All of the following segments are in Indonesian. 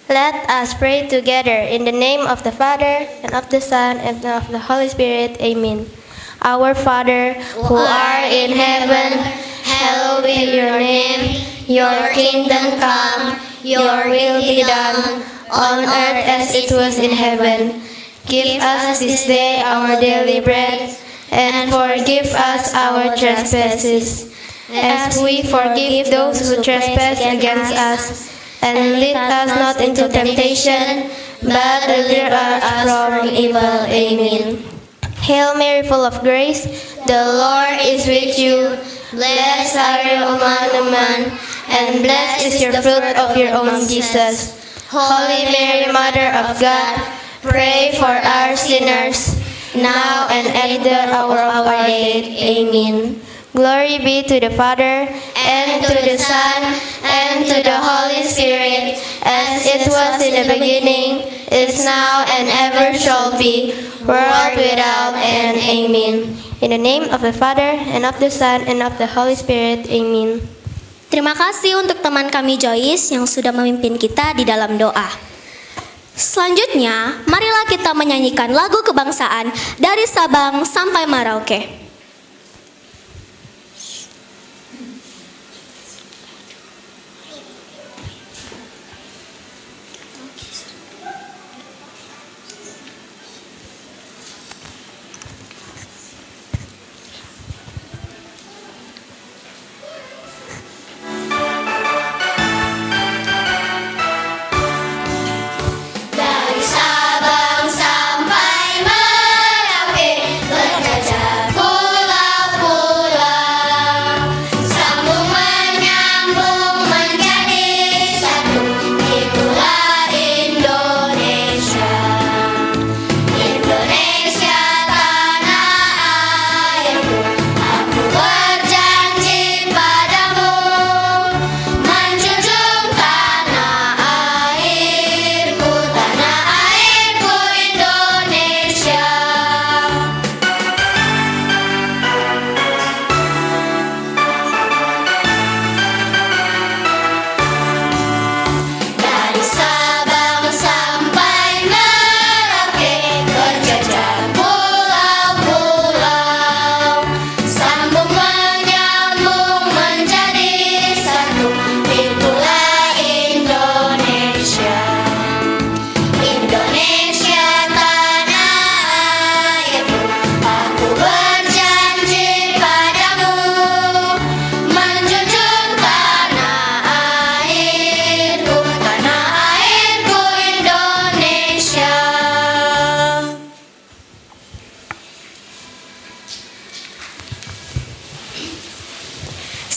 Let us pray together in the name of the Father, and of the Son, and of the Holy Spirit. Amen. Our Father, who art in heaven, hallowed be your name. Your kingdom come, your will be done, on earth as it was in heaven. Give us this day our daily bread, and forgive us our trespasses, as we forgive those who trespass against us. And lead us not into temptation, but deliver us from evil. Amen. Hail Mary, full of grace, the Lord is with you. Blessed are you among women, and blessed is your fruit of your womb, Jesus. Holy Mary, Mother of God, pray for our sinners, now and at the hour of our death. Amen. Glory be to the Father, and to the Son, and to the Holy Spirit, as it was in the beginning, is now, and ever shall be, world without end. Amen. In the name of the Father, and of the Son, and of the Holy Spirit. Amen. Terima kasih untuk teman kami Joyce yang sudah memimpin kita di dalam doa. Selanjutnya, marilah kita menyanyikan lagu kebangsaan dari Sabang sampai Merauke.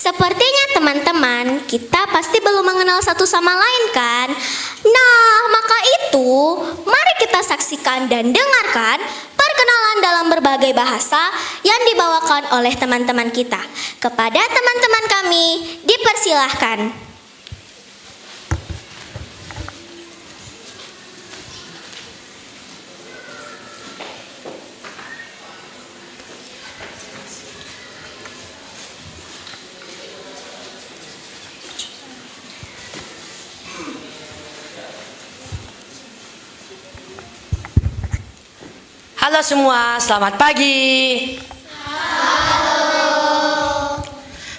Sepertinya teman-teman, kita pasti belum mengenal satu sama lain kan? Nah, maka itu, mari kita saksikan dan dengarkan perkenalan dalam berbagai bahasa yang dibawakan oleh teman-teman kita. Kepada teman-teman kami, dipersilahkan. Halo semua, selamat pagi. Halo.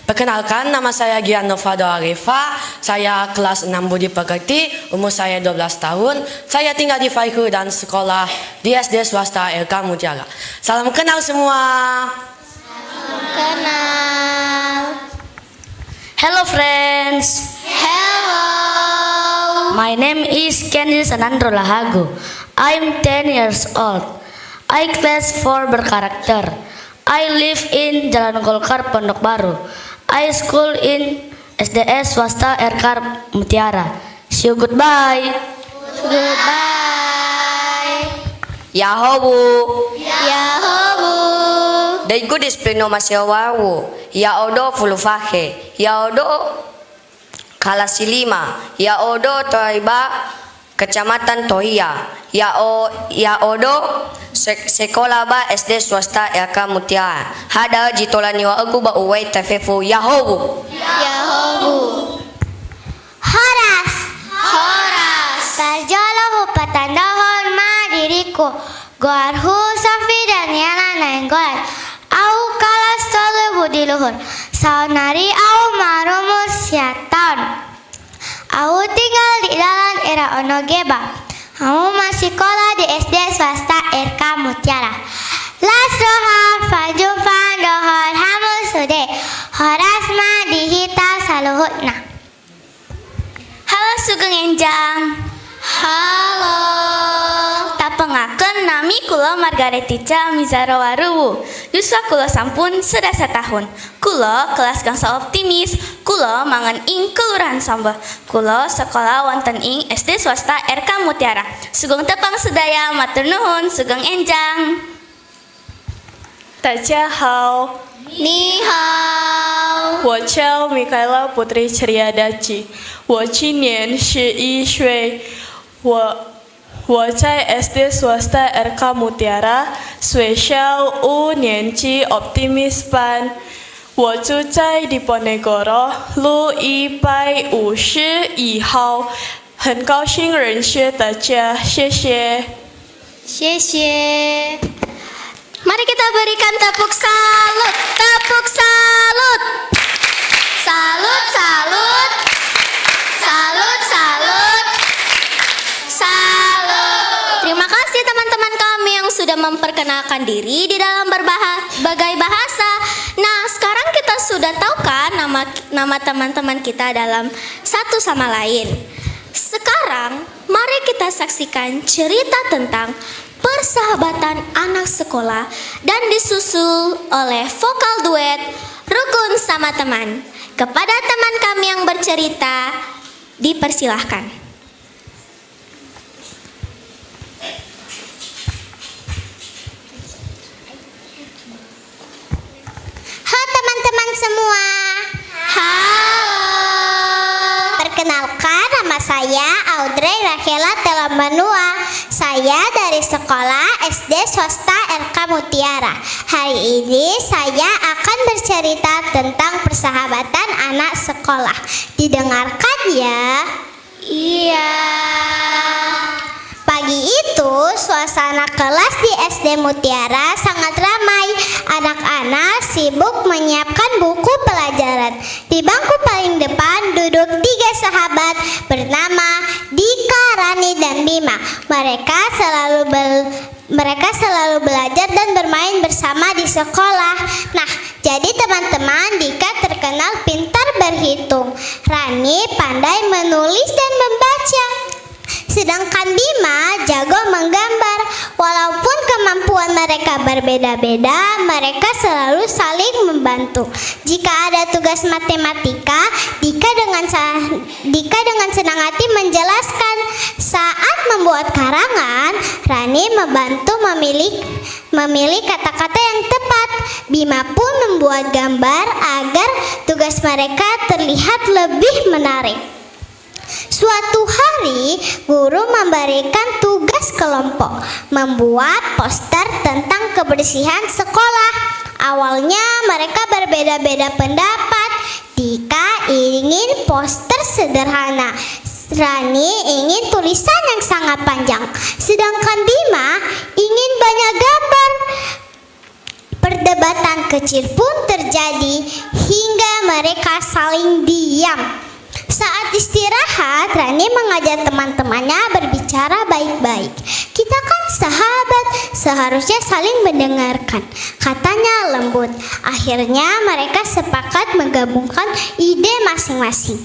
Perkenalkan, nama saya Gian Novado Arifa. Saya kelas 6 Budi Pekerti, umur saya 12 tahun. Saya tinggal di Faiku dan sekolah di SD swasta LK Mutiara. Salam kenal semua. Salam kenal. Hello friends. Hello. My name is Candice Anandro Lahago. I'm 10 years old. I class 4 berkarakter. I live in Jalan Golkar, Pondok Baru. I school in SDS swasta RK Mutiara. See you, goodbye. Goodbye. Yahobu. Yahobu. Daigo displeno masyawawu. Yaodo fulufahe. Yaodo Kalasilima. Yaodo Toiba Kecamatan Tohia. Yaodo Sekolah ba SD swasta LK Mutiara. Hada jitolani wa agu ba uwai tafefu Yahobu. Yahobu. Horas. Horas. Farjalahu patandohon ma diriku Gorhu sofi dan yana nenggolan Au kalas tolu budi luhur Saunari au marumus syaitan Au tinggal di dalam era onogeba Kamu masih sekolah di SD swasta RK Mutiara Lasroha fajumpan dohor hamu sude Horasma dihita saluhutna. Halo Sugeng Enjang. Halo. Tapengakeun nami kula Margaretica Mizaro Waruwu. Yuswa kula sampun sedasa tahun. Kula kelas gangsa optimis. Kula mangan ing Kelurahan Sambah. Kula sekolah wonten ing SD swasta RK Mutiara. Sugeng tepang sedaya matur nuhun Sugeng Enjang. 大家好， Ni hao. 我叫米凯拉布特里切利亚达吉，我今年11岁，我在 SD swasta RK Mutiara 学校5年级 Optimis 班，我住在 Diponegoro 路151号，很高兴认识大家，谢谢。谢谢。 Mari kita berikan tepuk salut. Tepuk salut. Salut, salut. Salut, salut. Salut. Terima kasih teman-teman kami yang sudah memperkenalkan diri di dalam berbagai bahasa. Nah, sekarang kita sudah tahu kan nama teman-teman kita dalam satu sama lain. Sekarang, mari kita saksikan cerita tentang persahabatan anak sekolah dan disusul oleh vokal duet Rukun sama Teman. Kepada teman kami yang bercerita, dipersilahkan. Halo teman-teman semua. Halo. Perkenalkan, nama saya Audrey Rahela Telamanua. Saya dari sekolah SD swasta RK Mutiara. Hari ini saya akan bercerita tentang persahabatan anak sekolah. Didengarkan ya. Iya. Pagi itu suasana kelas di SD Mutiara sangat ramai. Anak-anak sibuk menyiapkan buku pelajaran. Di bangku paling depan duduk 3 sahabat bernama Dika, Rani, dan Bima. Mereka selalu belajar dan bermain bersama di sekolah. Nah, jadi teman-teman, Dika terkenal pintar berhitung. Rani pandai menulis dan membaca. Sedangkan Bima jago menggambar. Walaupun kemampuan mereka berbeda-beda, mereka selalu saling membantu. Jika ada tugas matematika, Dika dengan senang hati menjelaskan. Saat membuat karangan, Rani membantu memilih kata-kata yang tepat. Bima pun membuat gambar agar tugas mereka terlihat lebih menarik. Suatu hari, guru memberikan tugas kelompok membuat poster tentang kebersihan sekolah. Awalnya mereka berbeda-beda pendapat. Dika ingin poster sederhana, Rani ingin tulisan yang sangat panjang, sedangkan Bima ingin banyak gambar. Perdebatan kecil pun terjadi hingga mereka saling diam. Saat istirahat, Rani mengajak teman-temannya berbicara baik-baik. Kita kan sahabat, seharusnya saling mendengarkan, katanya lembut. Akhirnya mereka sepakat menggabungkan ide masing-masing.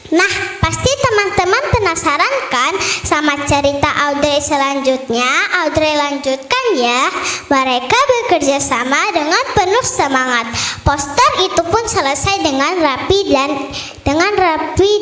Nah, pasti teman-teman penasaran kan sama cerita Audrey selanjutnya? Audrey lanjutkan ya. Mereka bekerja sama dengan penuh semangat. Poster itu pun selesai dengan rapi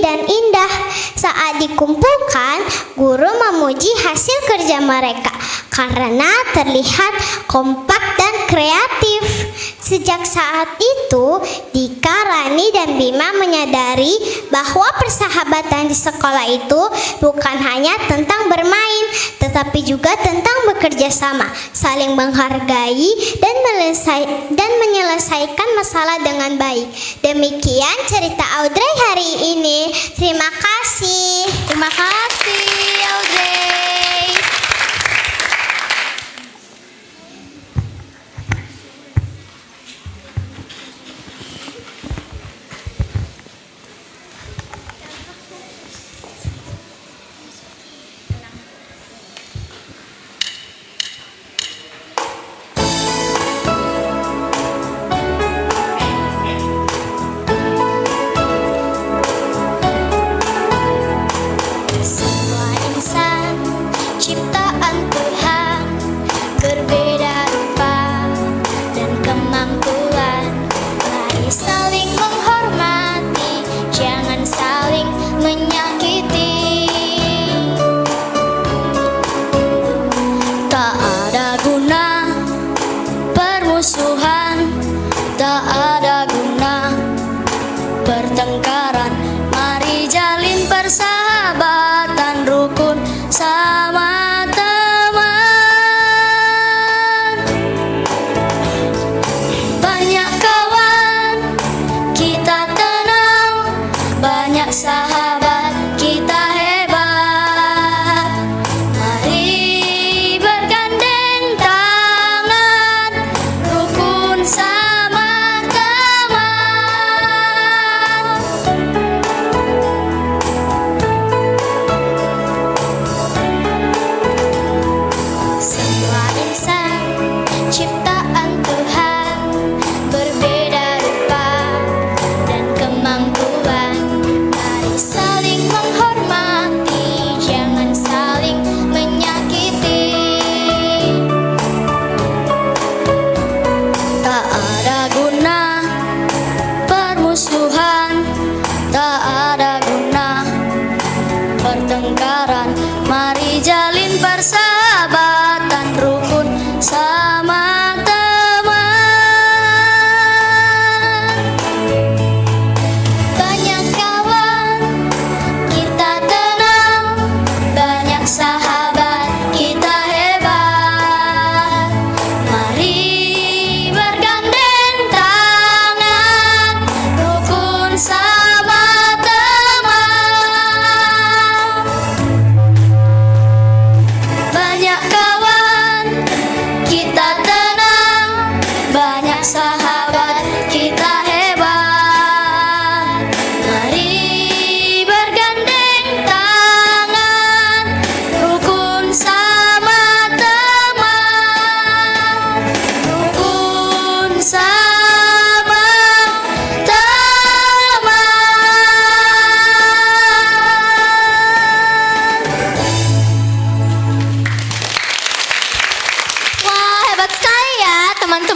dan indah. Saat dikumpulkan, guru memuji hasil kerja mereka karena terlihat kompak dan kreatif. Sejak saat itu, Dika, Rani, dan Bima menyadari bahwa persahabatan di sekolah itu bukan hanya tentang bermain, tetapi juga tentang bekerja sama, saling menghargai, dan menyelesaikan masalah dengan baik. Demikian cerita Audrey hari ini. Terima kasih. Terima kasih.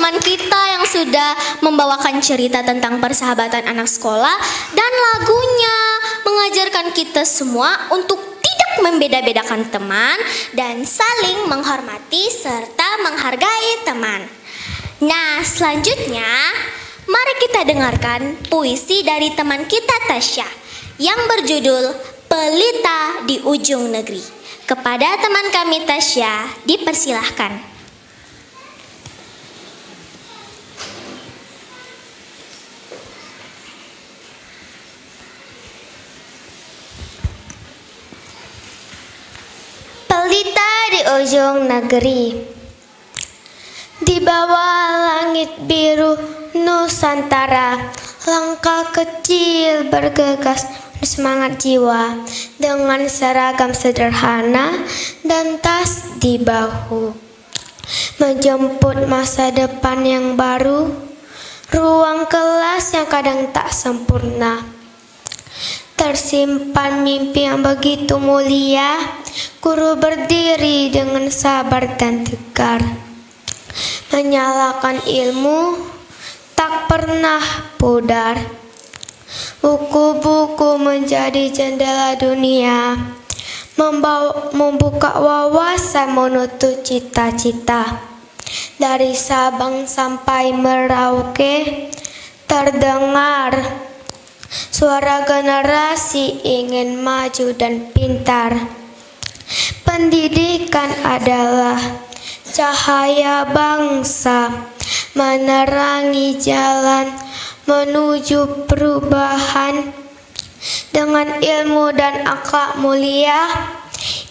teman kita yang sudah membawakan cerita tentang persahabatan anak sekolah dan lagunya mengajarkan kita semua untuk tidak membeda-bedakan teman dan saling menghormati serta menghargai teman. Nah, selanjutnya mari kita dengarkan puisi dari teman kita Tasya yang berjudul Pelita di Ujung Negeri. Kepada teman kami Tasya, dipersilahkan. Pelita di ujung negeri. Di bawah langit biru Nusantara, langkah kecil bergegas semangat jiwa dengan seragam sederhana dan tas di bahu, menjemput masa depan yang baru, ruang kelas yang kadang tak sempurna. Tersimpan mimpi yang begitu mulia, guru berdiri dengan sabar dan tegar, menyalakan ilmu tak pernah pudar. Buku-buku menjadi jendela dunia, membuka wawasan menutup cita-cita. Dari Sabang sampai Merauke terdengar suara generasi ingin maju dan pintar. Pendidikan adalah cahaya bangsa, menerangi jalan menuju perubahan. Dengan ilmu dan akhlak mulia,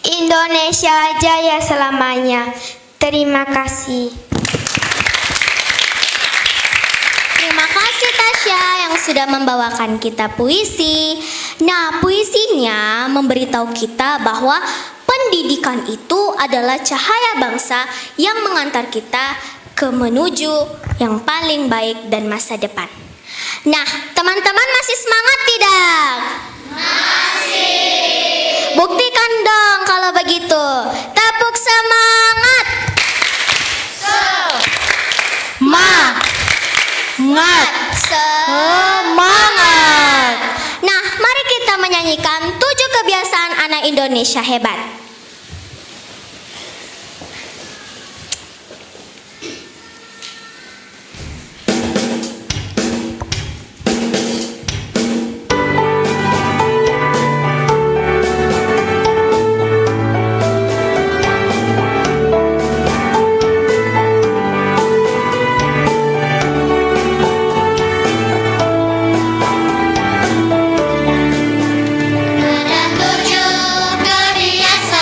Indonesia jaya selamanya. Terima kasih. Terima kasih Tasya yang sudah membawakan kita puisi. Nah, puisinya memberitahu kita bahwa pendidikan itu adalah cahaya bangsa yang mengantar kita ke menuju yang paling baik dan masa depan. Nah, teman-teman masih semangat tidak? Masih. Buktikan dong kalau begitu. Tepuk semangat. Semangat. Nah, mari kita menyanyikan 7 kebiasaan anak Indonesia hebat. Ada 7 kebiasaan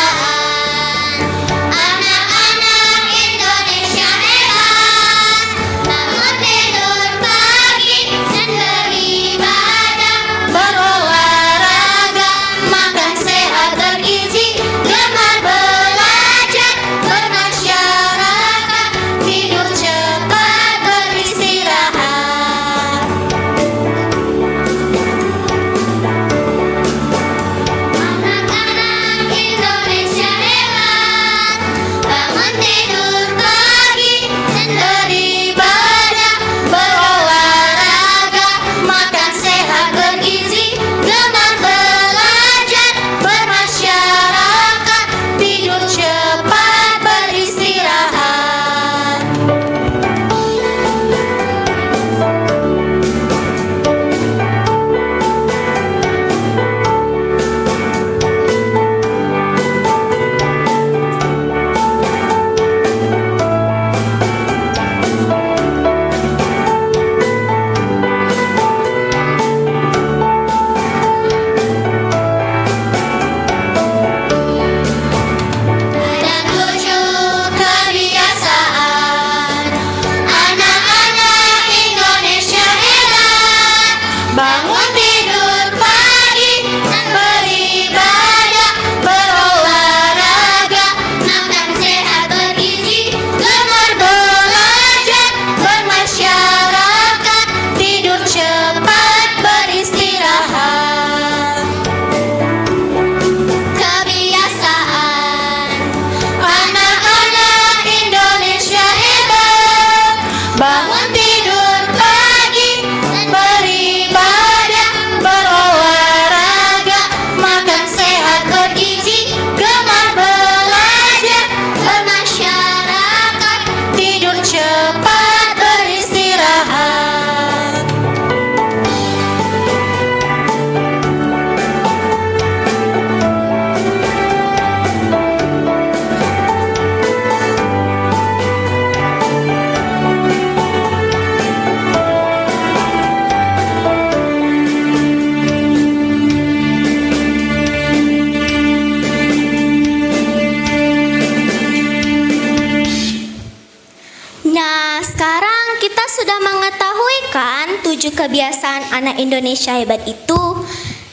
kebiasaan anak Indonesia hebat itu: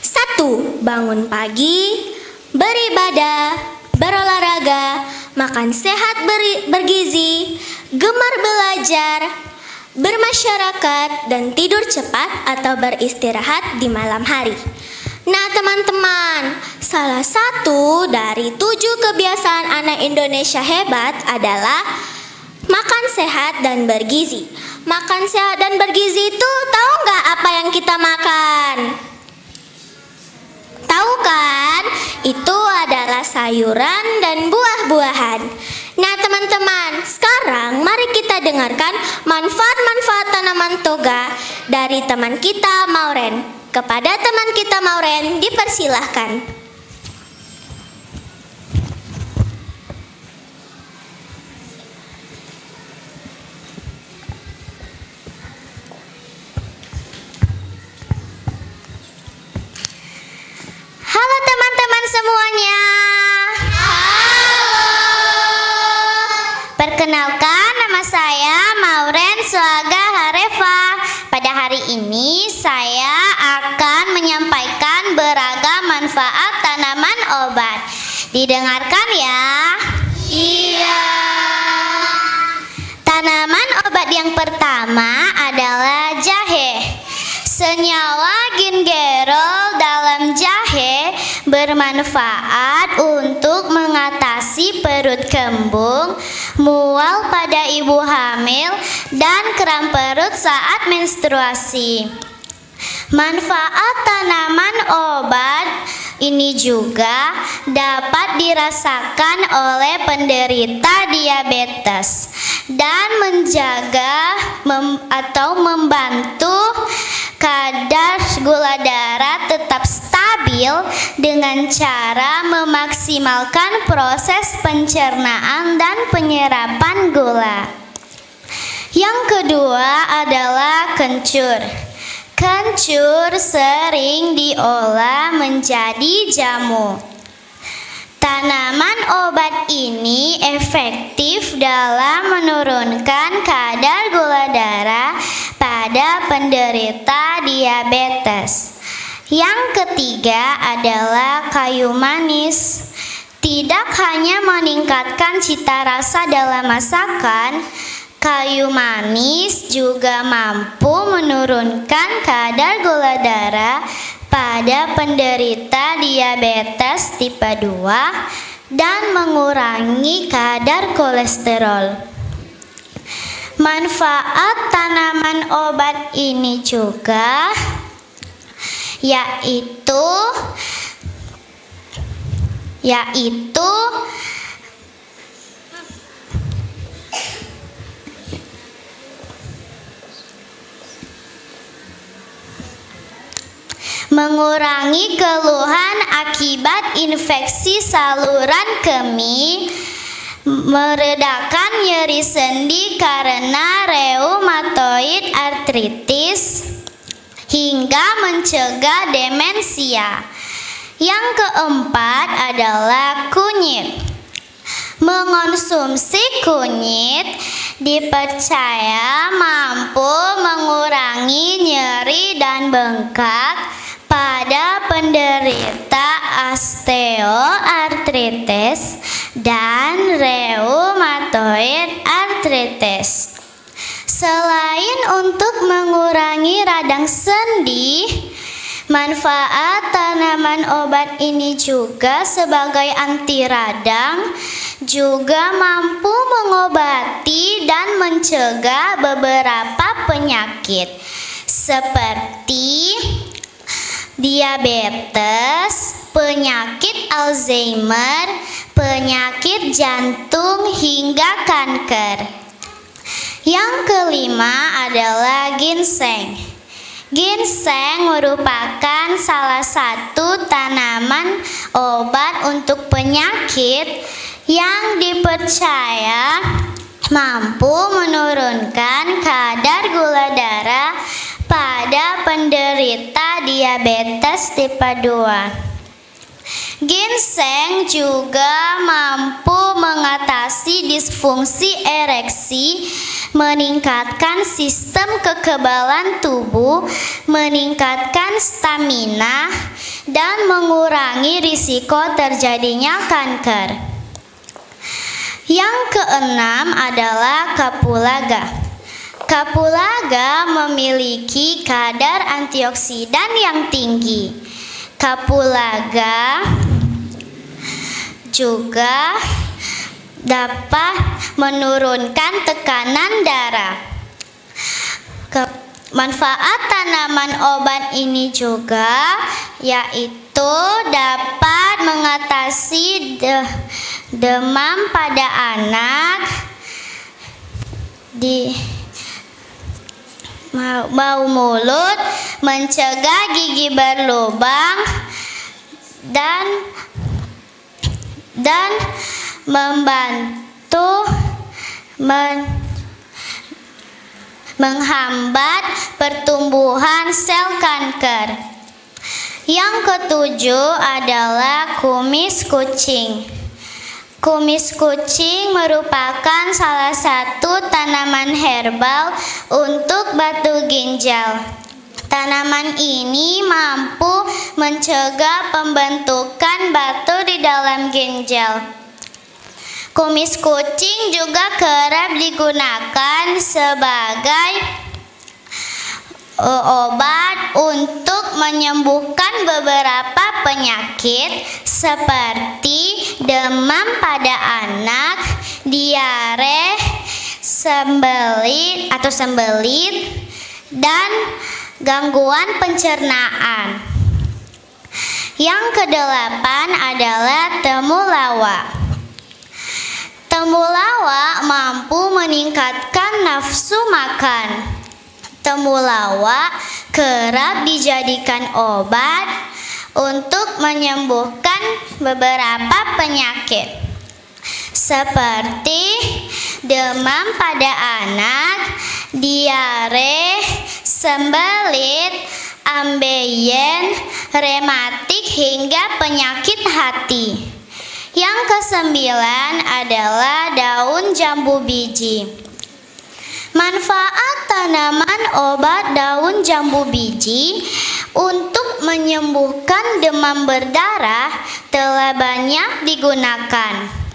1. Bangun pagi, beribadah, berolahraga, makan sehat bergizi, gemar belajar, bermasyarakat, dan tidur cepat atau beristirahat di malam hari. Nah teman-teman, salah satu dari 7 kebiasaan anak Indonesia hebat adalah makan sehat dan bergizi. Makan sehat dan bergizi itu tahu nggak apa yang kita makan? Tahu kan? Itu adalah sayuran dan buah-buahan. Nah teman-teman, sekarang mari kita dengarkan manfaat-manfaat tanaman toga dari teman kita Mauren. Kepada teman kita Mauren, dipersilahkan. Halo teman-teman semuanya. Perkenalkan, nama saya Mauren Suaga Harefa. Pada hari ini saya akan menyampaikan beragam manfaat tanaman obat. Didengarkan ya. Iya. Tanaman obat yang pertama adalah jahe. Senyawa gingerol dalam jahe bermanfaat untuk mengatasi perut kembung, mual pada ibu hamil, dan kram perut saat menstruasi. Manfaat tanaman obat ini juga dapat dirasakan oleh penderita diabetes dan menjaga atau membantu kadar gula darah tetap stabil dengan cara memaksimalkan proses pencernaan dan penyerapan gula. Yang kedua adalah kencur. Kencur sering diolah menjadi jamu. Tanaman obat ini efektif dalam menurunkan kadar gula darah pada penderita diabetes. Yang ketiga adalah kayu manis. Tidak hanya meningkatkan cita rasa dalam masakan, kayu manis juga mampu menurunkan kadar gula darah pada penderita diabetes tipe 2 dan mengurangi kadar kolesterol. Manfaat tanaman obat ini juga yaitu mengurangi keluhan akibat infeksi saluran kemih, meredakan nyeri sendi karena reumatoid artritis, hingga mencegah demensia. Yang keempat adalah kunyit. Mengonsumsi kunyit dipercaya mampu mengurangi nyeri dan bengkak pada penderita osteoartritis dan reumatoid artritis. Selain untuk mengurangi radang sendi, manfaat tanaman obat ini juga sebagai anti radang, juga mampu mengobati dan mencegah beberapa penyakit seperti diabetes, penyakit Alzheimer, penyakit jantung, hingga kanker. Yang kelima adalah ginseng. Ginseng merupakan salah satu tanaman obat untuk penyakit yang dipercaya mampu menurunkan kadar gula darah pada penderita diabetes tipe 2. Ginseng juga mampu mengatasi disfungsi ereksi meningkatkan sistem kekebalan tubuh, meningkatkan stamina, dan mengurangi risiko terjadinya kanker. Yang keenam adalah kapulaga. Kapulaga memiliki kadar antioksidan yang tinggi. Kapulaga juga dapat menurunkan tekanan darah. Manfaat tanaman obat ini juga yaitu dapat mengatasi demam pada anak, bau mulut, mencegah gigi berlubang, dan membantu menghambat pertumbuhan sel kanker. Yang ketujuh adalah kumis kucing. Kumis kucing merupakan salah satu tanaman herbal untuk batu ginjal. Tanaman ini mampu mencegah pembentukan batu di dalam ginjal. Kumis kucing juga kerap digunakan sebagai obat untuk menyembuhkan beberapa penyakit seperti demam pada anak, diare, sembelit, dan gangguan pencernaan. Yang kedelapan adalah temulawak. Temulawak mampu meningkatkan nafsu makan. Temulawak kerap dijadikan obat untuk menyembuhkan beberapa penyakit seperti demam pada anak, diare, sembelit, ambeien, rematik, hingga penyakit hati. Yang kesembilan adalah daun jambu biji. Manfaat tanaman obat daun jambu biji untuk menyembuhkan demam berdarah telah banyak digunakan.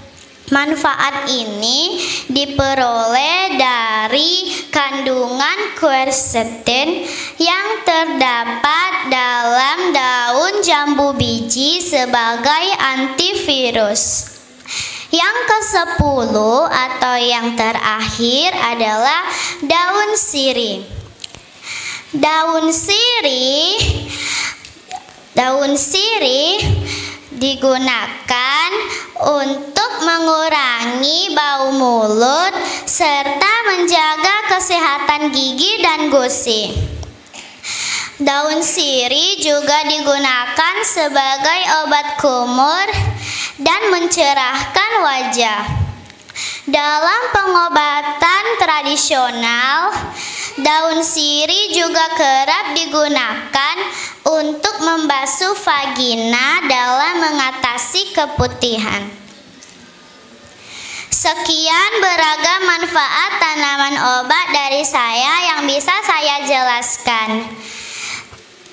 Manfaat ini diperoleh dari kandungan quercetin yang terdapat dalam daun jambu biji sebagai antivirus. Yang ke-10 atau yang terakhir adalah daun sirih. Daun sirih digunakan untuk mengurangi bau mulut serta menjaga kesehatan gigi dan gusi. Daun sirih juga digunakan sebagai obat kumur dan mencerahkan wajah. Dalam pengobatan tradisional, daun sirih juga kerap digunakan untuk membasuh vagina dalam mengatasi keputihan. Sekian beragam manfaat tanaman obat dari saya yang bisa saya jelaskan.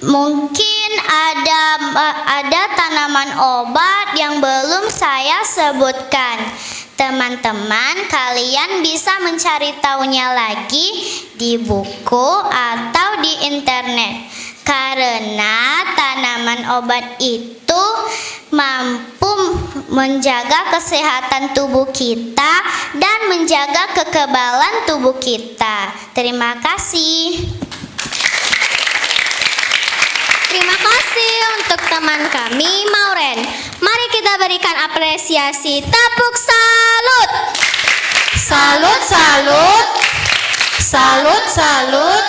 Mungkin ada tanaman obat yang belum saya sebutkan. Teman-teman, kalian bisa mencari tahunya lagi di buku atau di internet. Karena tanaman obat itu mampu menjaga kesehatan tubuh kita dan menjaga kekebalan tubuh kita. Terima kasih. Terima kasih untuk teman kami, Mauren. Mari kita berikan apresiasi. Tepuk salut. Salut, salut. Salut, salut.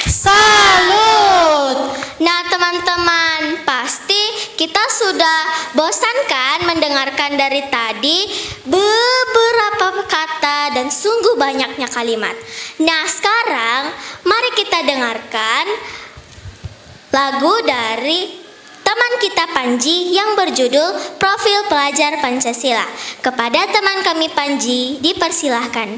Salut. Nah, teman-teman, pasti kita sudah bosan kan mendengarkan dari tadi beberapa kata dan sungguh banyaknya kalimat. Nah, sekarang mari kita dengarkan lagu dari teman kita Panji yang berjudul Profil Pelajar Pancasila. Kepada teman kami Panji, dipersilahkan.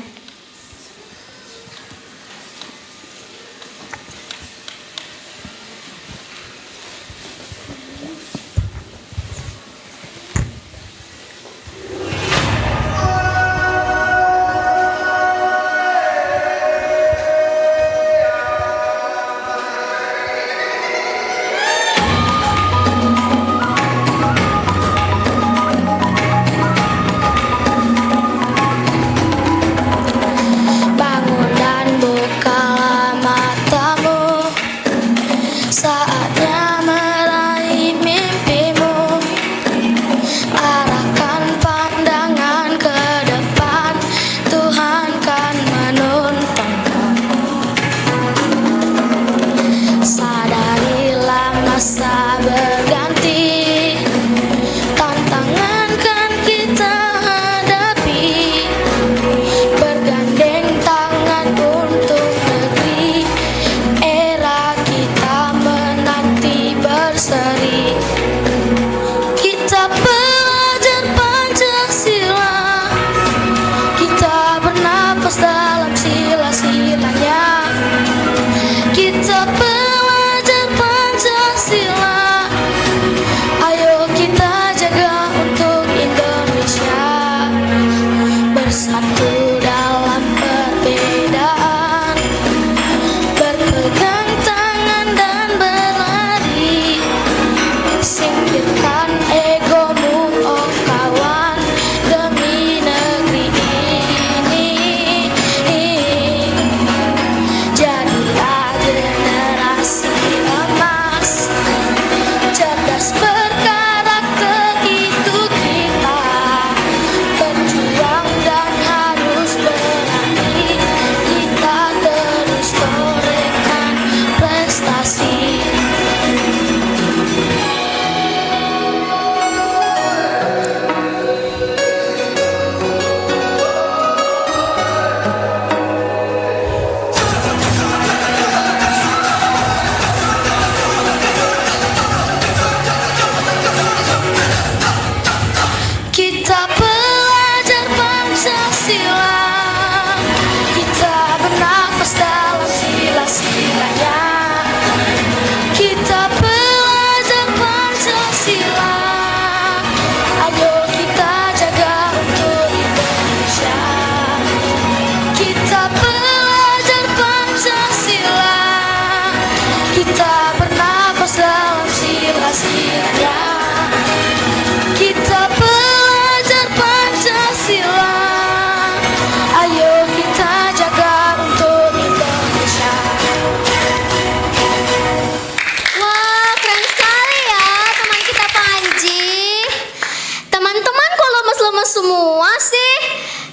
lemes semua sih?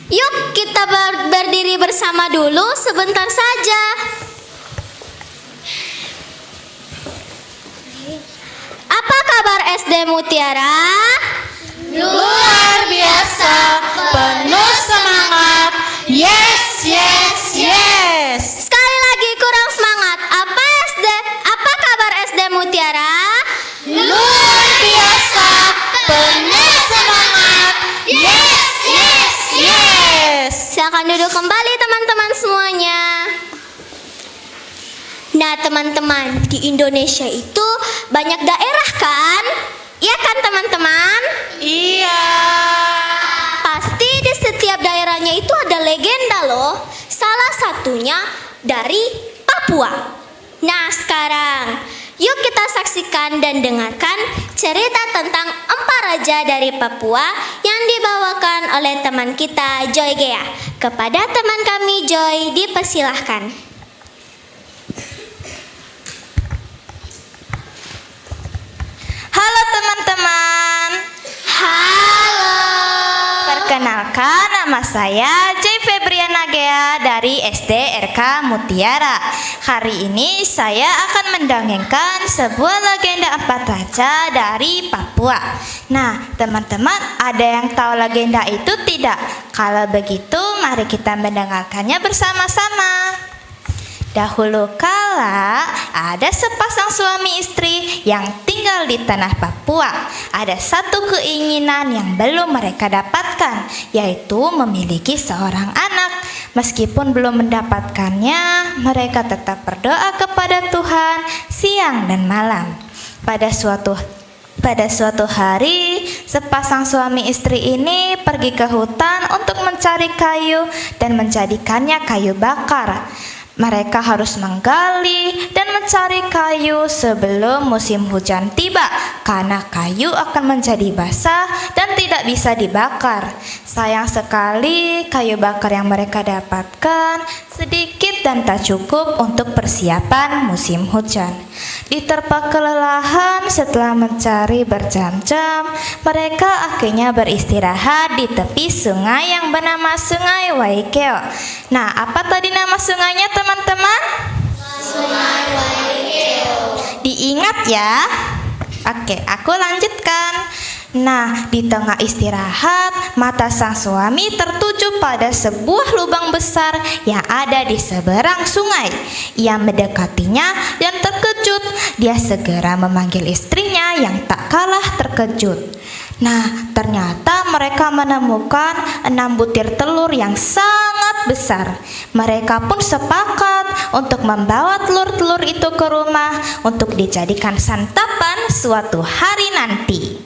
Yuk kita berdiri bersama dulu sebentar saja. Apa kabar SD Mutiara? Luar biasa, penuh semangat. Yes, yes, yes. Sekali lagi kurang semangat. Apa kabar SD Mutiara? Luar biasa, penuh semangat. Yes, yes, yes. Silakan duduk kembali teman-teman semuanya. Nah teman-teman, di Indonesia itu banyak daerah kan? Iya kan teman-teman? Iya. Pasti di setiap daerahnya itu ada legenda loh. Salah satunya dari Papua. Nah sekarang, yuk kita saksikan dan dengarkan cerita tentang empat raja dari Papua yang dibawakan oleh teman kita Joy Gea. Kepada teman kami Joy, dipersilahkan. Halo teman-teman. Halo. Perkenalkan, nama saya Joy Febriana Gea dari SD RK Mutiara. Hari ini saya akan mendongengkan sebuah legenda empat raja dari Papua. Nah, teman-teman, ada yang tahu legenda itu tidak? Kalau begitu, mari kita mendengarkannya bersama-sama. Dahulu kala ada sepasang suami istri yang tinggal di tanah Papua. Ada satu keinginan yang belum mereka dapatkan, yaitu memiliki seorang anak. Meskipun belum mendapatkannya, mereka tetap berdoa kepada Tuhan siang dan malam. Pada suatu hari, sepasang suami istri ini pergi ke hutan untuk mencari kayu dan menjadikannya kayu bakar. Mereka harus menggali dan mencari kayu sebelum musim hujan tiba, karena kayu akan menjadi basah dan tidak bisa dibakar. Sayang sekali, kayu bakar yang mereka dapatkan sedikit dan tak cukup untuk persiapan musim hujan. Diterpa kelelahan setelah mencari berjam-jam, mereka akhirnya beristirahat di tepi sungai yang bernama Sungai Waikeo. Nah, apa tadi nama sungainya teman-teman? Sungai Waikeo. Diingat ya. Oke, aku lanjutkan. Nah, di tengah istirahat, mata sang suami tertuju pada sebuah lubang besar yang ada di seberang sungai. Ia mendekatinya dan terkejut. Dia segera memanggil istrinya yang tak kalah terkejut. Nah, ternyata mereka menemukan 6 butir telur yang sangat besar. Mereka pun sepakat untuk membawa telur-telur itu ke rumah untuk dijadikan santapan suatu hari nanti.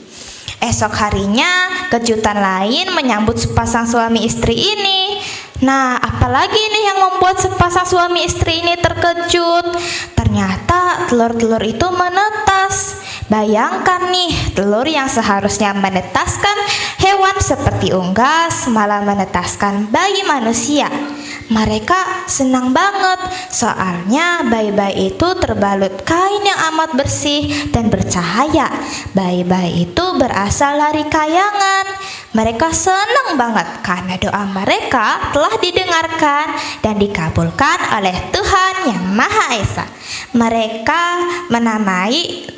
Esok harinya, kejutan lain menyambut sepasang suami istri ini. Nah, apalagi nih yang membuat sepasang suami istri ini terkejut? Ternyata telur-telur itu menetas. Bayangkan nih, telur yang seharusnya menetaskan hewan seperti unggas malah menetaskan bayi manusia. Mereka senang banget, soalnya bayi-bayi itu terbalut kain yang amat bersih dan bercahaya. Bayi-bayi itu berasal dari kayangan. Mereka senang banget karena doa mereka telah didengarkan dan dikabulkan oleh Tuhan yang Maha Esa. Mereka menamai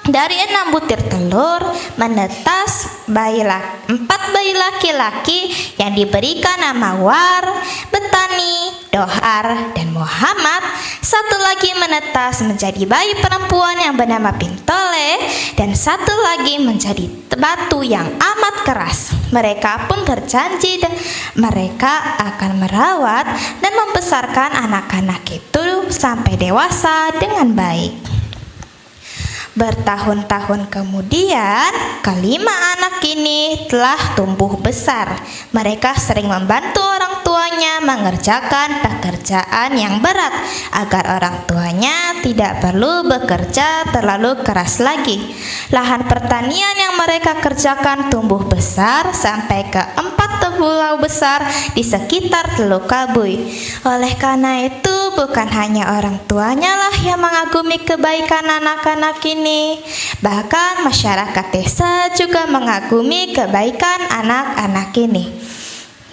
dari 6 butir telur menetas 4 bayi laki-laki yang diberikan nama War, Betani, Dohar, dan Muhammad. Satu lagi menetas menjadi bayi perempuan yang bernama Pintole, dan satu lagi menjadi batu yang amat keras. Mereka pun berjanji dan mereka akan merawat dan membesarkan anak-anak itu sampai dewasa dengan baik. Bertahun-tahun kemudian, kelima anak ini telah tumbuh besar. Mereka sering membantu orang tua tuanya mengerjakan pekerjaan yang berat agar orang tuanya tidak perlu bekerja terlalu keras lagi. Lahan pertanian yang mereka kerjakan tumbuh besar sampai ke 4 pulau besar di sekitar Teluk Kabui. Oleh karena itu, bukan hanya orang tuanya lah yang mengagumi kebaikan anak-anak ini. Bahkan masyarakat desa juga mengagumi kebaikan anak-anak ini.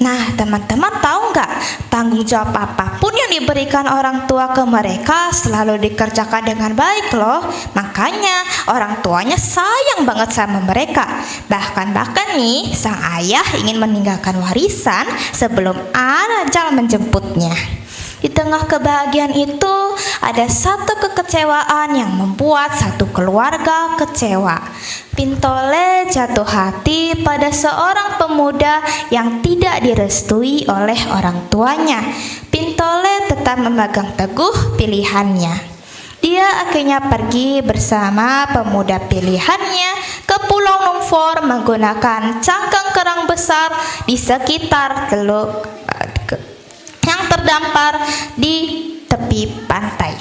Nah, teman-teman tahu nggak, tanggung jawab apapun yang diberikan orang tua ke mereka selalu dikerjakan dengan baik loh. Makanya orang tuanya sayang banget sama mereka. Bahkan nih, sang ayah ingin meninggalkan warisan sebelum ajal menjemputnya. Di tengah kebahagiaan itu, ada satu kekecewaan yang membuat satu keluarga kecewa. Pintole jatuh hati pada seorang pemuda yang tidak direstui oleh orang tuanya. Pintole tetap memegang teguh pilihannya. Dia akhirnya pergi bersama pemuda pilihannya ke Pulau Numfor menggunakan cangkang kerang besar di sekitar teluk yang terdampar di tepi pantai.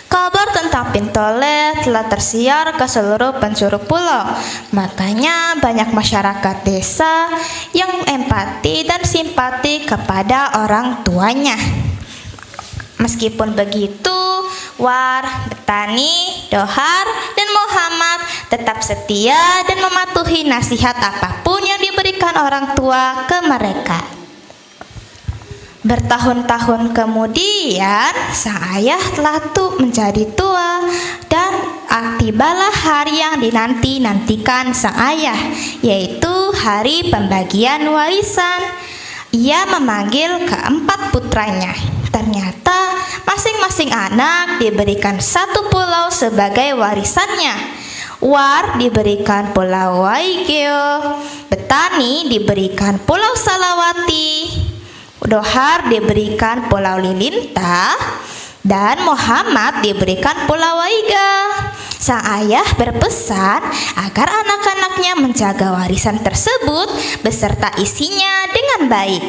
Kabar tentang Pintole telah tersiar ke seluruh penjuru pulau. Makanya banyak masyarakat desa yang empati dan simpati kepada orang tuanya. Meskipun begitu, War, Betani, Dohar, dan Muhammad tetap setia dan mematuhi nasihat apapun yang diberikan orang tua ke mereka. Bertahun-tahun kemudian, sang ayah telah menjadi tua dan tibalah hari yang dinanti-nantikan sang ayah, yaitu hari pembagian warisan. Ia memanggil keempat putranya. Ternyata masing-masing anak diberikan satu pulau sebagai warisannya. War diberikan Pulau Waigeo, Betani diberikan Pulau Salawati, Dohar diberikan Pulau Lilinta, dan Muhammad diberikan Pulau Waiga. Sang ayah berpesan agar anak-anaknya menjaga warisan tersebut beserta isinya dengan baik.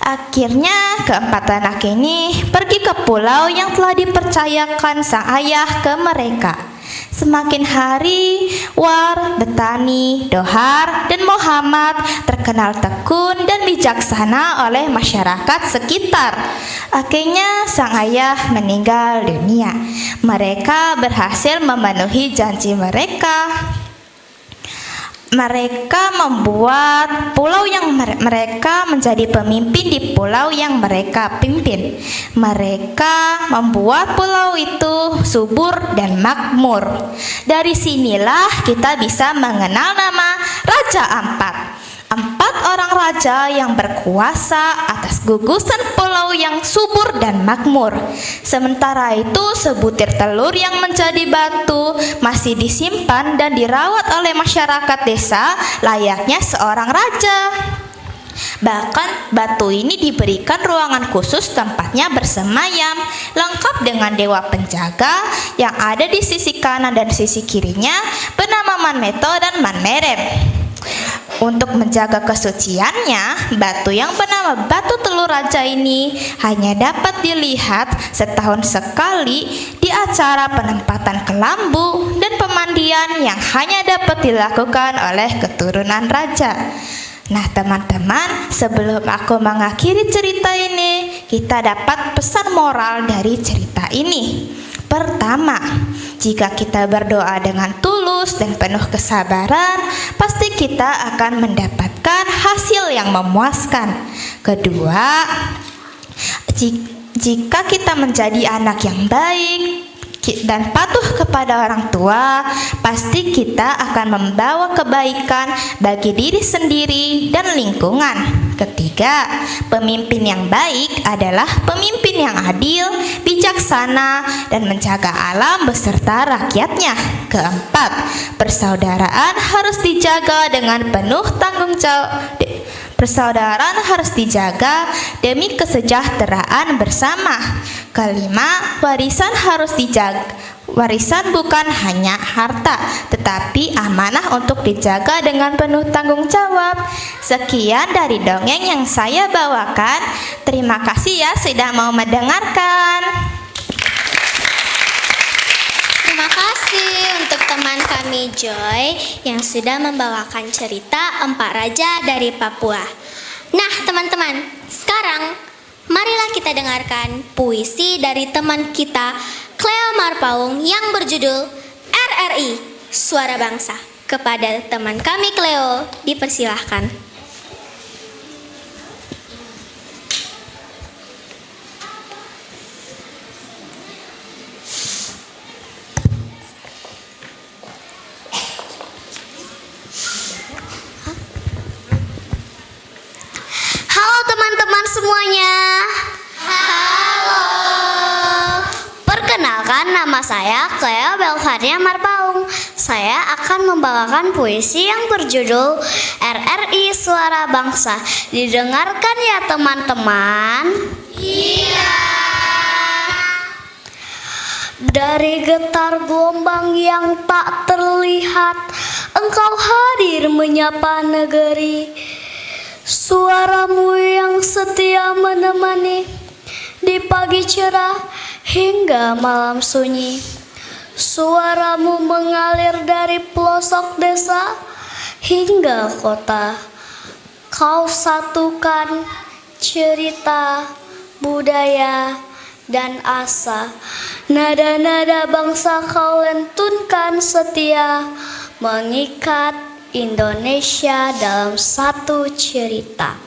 Akhirnya keempat anak ini pergi ke pulau yang telah dipercayakan sang ayah ke mereka. Semakin hari, War, Betani, Dohar, dan Muhammad terkenal tekun dan bijaksana oleh masyarakat sekitar. Akhirnya sang ayah meninggal dunia. Mereka berhasil memenuhi janji mereka. Mereka membuat pulau yang mereka menjadi pemimpin di pulau yang mereka pimpin. Mereka membuat pulau itu subur dan makmur. Dari sinilah kita bisa mengenal nama Raja Ampat. 4 orang raja yang berkuasa atas gugusan pulau yang subur dan makmur. Sementara itu, sebutir telur yang menjadi batu masih disimpan dan dirawat oleh masyarakat desa layaknya seorang raja. Bahkan batu ini diberikan ruangan khusus tempatnya bersemayam, lengkap dengan dewa penjaga yang ada di sisi kanan dan sisi kirinya bernama Manmeto dan Manmerem. Untuk menjaga kesuciannya, batu yang bernama Batu Telur Raja ini hanya dapat dilihat setahun sekali di acara penempatan kelambu dan pemandian yang hanya dapat dilakukan oleh keturunan raja. Nah teman-teman, sebelum aku mengakhiri cerita ini, kita dapat pesan moral dari cerita ini. Pertama, jika kita berdoa dengan tulus dan penuh kesabaran, pasti kita akan mendapatkan hasil yang memuaskan. Kedua, jika kita menjadi anak yang baik dan patuh kepada orang tua, pasti kita akan membawa kebaikan bagi diri sendiri dan lingkungan. Ketiga, pemimpin yang baik adalah pemimpin yang adil, bijaksana, dan menjaga alam beserta rakyatnya. Keempat, persaudaraan harus dijaga dengan penuh tanggung jawab. Persaudaraan harus dijaga demi kesejahteraan bersama. Kelima, warisan harus dijaga. Warisan bukan hanya harta, tetapi amanah untuk dijaga dengan penuh tanggung jawab. Sekian dari dongeng yang saya bawakan. Terima kasih ya sudah mau mendengarkan. Terima kasih untuk teman kami Joy yang sudah membawakan cerita Empat Raja dari Papua. Nah teman-teman, sekarang marilah kita dengarkan puisi dari teman kita Cleo Marpaung yang berjudul RRI, Suara Bangsa. Kepada teman kami Cleo, dipersilahkan. Halo teman-teman semuanya. Halo. Perkenalkan, nama saya Cleo Belvania Marpaung. Saya akan membawakan puisi yang berjudul RRI Suara Bangsa. Didengarkan ya teman-teman. Iya. Dari getar gelombang yang tak terlihat, engkau hadir menyapa negeri. Suaramu yang setia menemani di pagi cerah hingga malam sunyi. Suaramu mengalir dari pelosok desa hingga kota. Kau satukan cerita, budaya, dan asa. Nada-nada bangsa kau lentunkan setia, mengikat Indonesia dalam satu cerita.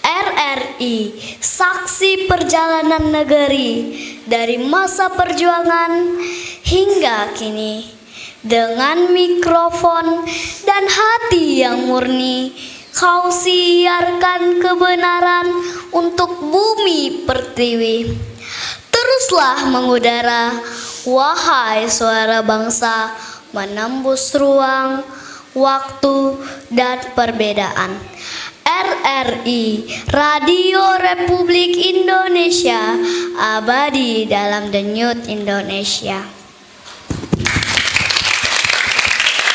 RRI, saksi perjalanan negeri dari masa perjuangan hingga kini. Dengan mikrofon dan hati yang murni, kau siarkan kebenaran untuk bumi pertiwi. Teruslah mengudara, wahai suara bangsa, menembus ruang, waktu, dan perbedaan. RRI, Radio Republik Indonesia, abadi dalam denyut Indonesia.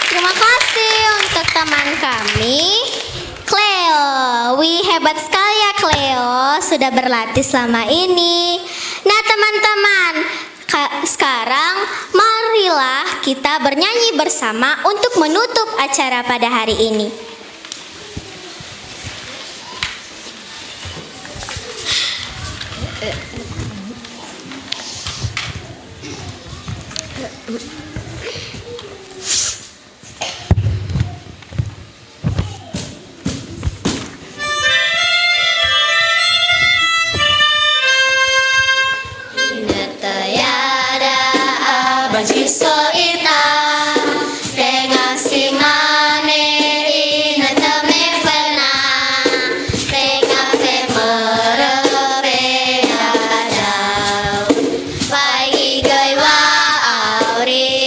Terima kasih untuk teman kami, Cleo. Wih, hebat sekali ya Cleo, sudah berlatih selama ini. Nah teman-teman, sekarang marilah kita bernyanyi bersama untuk menutup acara pada hari ini. Baji soita dengan si mane ina tame fana dengan temere peda dau pagi gai wa auri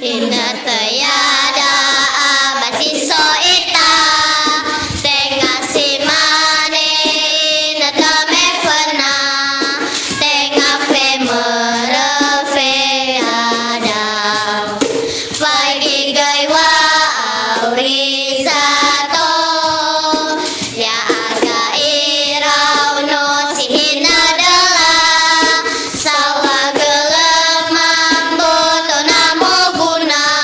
Inatayada abasiso ita Tenga si mane inatame fana Tenga fe merefe ada Pagi gaiwa aurizato Ya aga irau no sihin adalah Sawa gelemam boto namo guna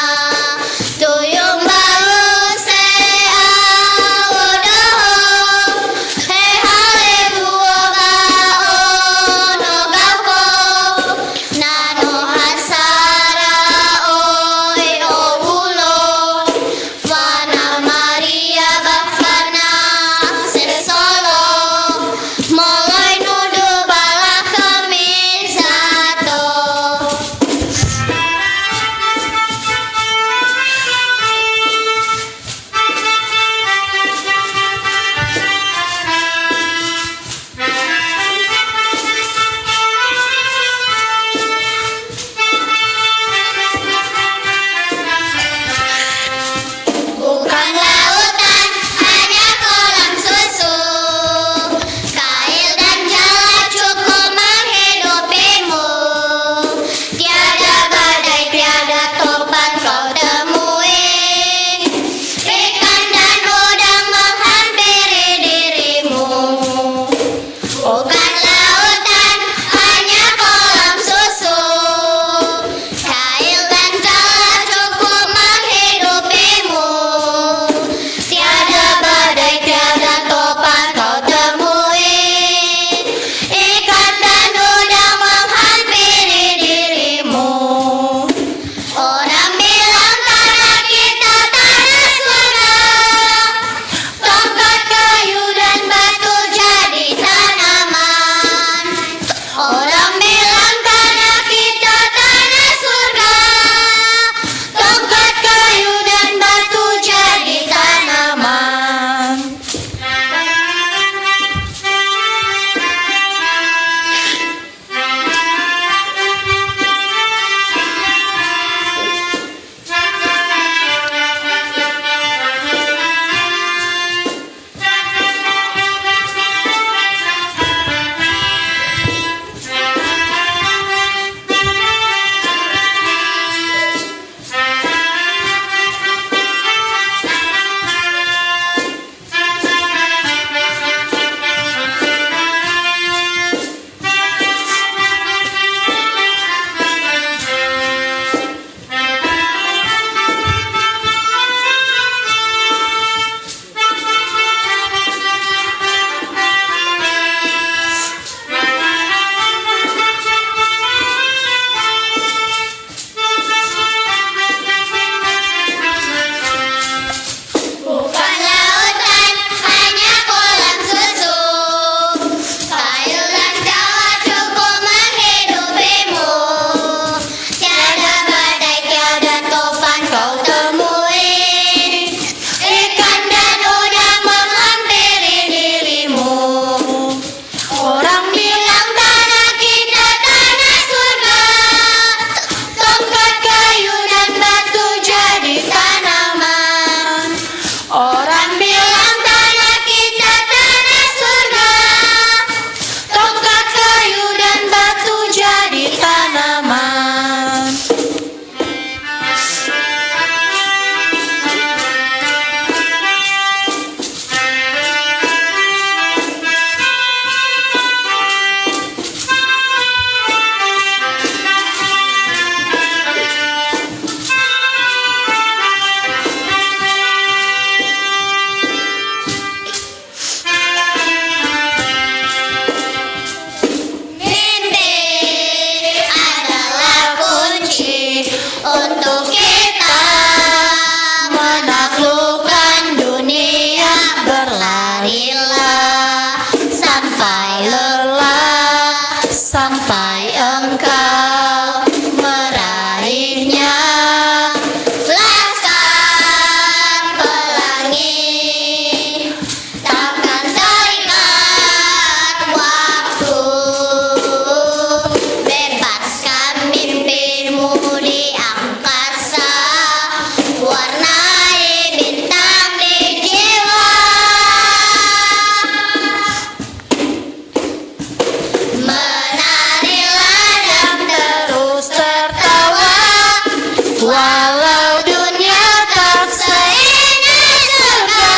Walau dunia tak seindah surga,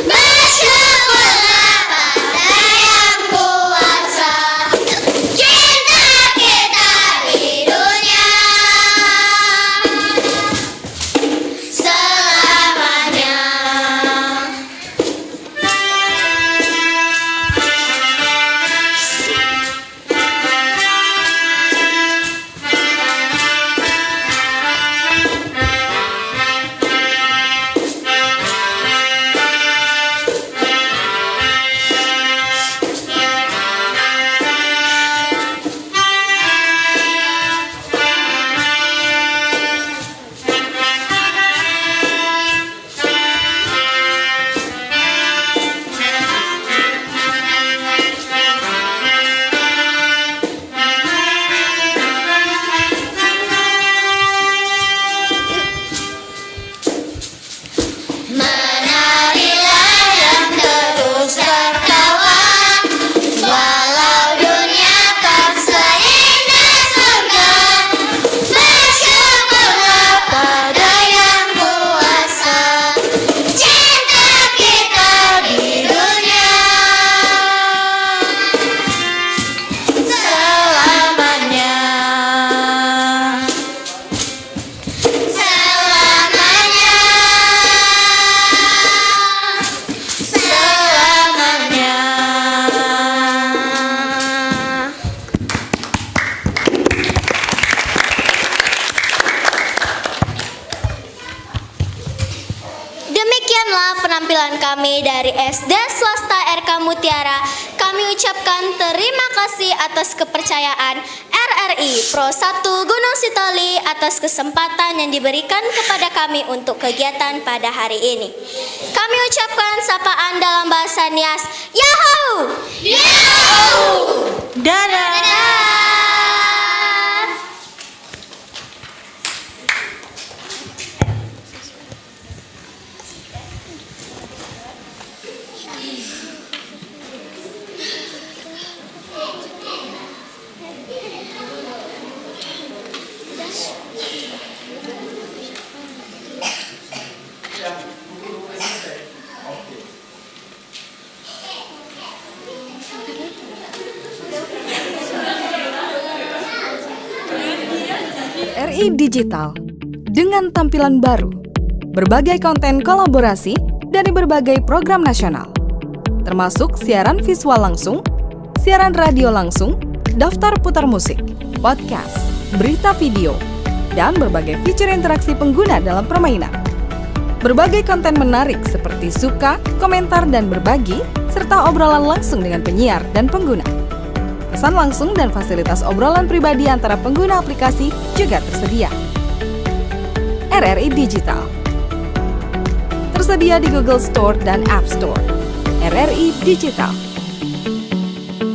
bersyukurlah pada yang kuasa. Cinta kita di dunia selamanya. Menarilah yang terus tertawa, walau dunia tak seindah surga, bersyukurlah pada yang kuasa. Cinta kita di dunia selamanya. Demikianlah penampilan kami dari SD Swasta RK Mutiara. Kami ucapkan terima kasih atas kepercayaan RRI Pro 1 Gunung Sitoli atas kesempatan yang diberikan kepada kami untuk kegiatan pada hari ini. Kami ucapkan sapaan dalam bahasa Nias. Yahoo! Yahoo! Dadah! Dadah! RRI Digital dengan tampilan baru, berbagai konten kolaborasi dari berbagai program nasional, termasuk siaran visual langsung, siaran radio langsung, daftar putar musik, podcast, berita video, dan berbagai fitur interaksi pengguna dalam permainan. Berbagai konten menarik seperti suka, komentar, dan berbagi, serta obrolan langsung dengan penyiar dan pengguna. Pesan langsung dan fasilitas obrolan pribadi antara pengguna aplikasi juga tersedia. RRI Digital tersedia di Google Store dan App Store. RRI Digital.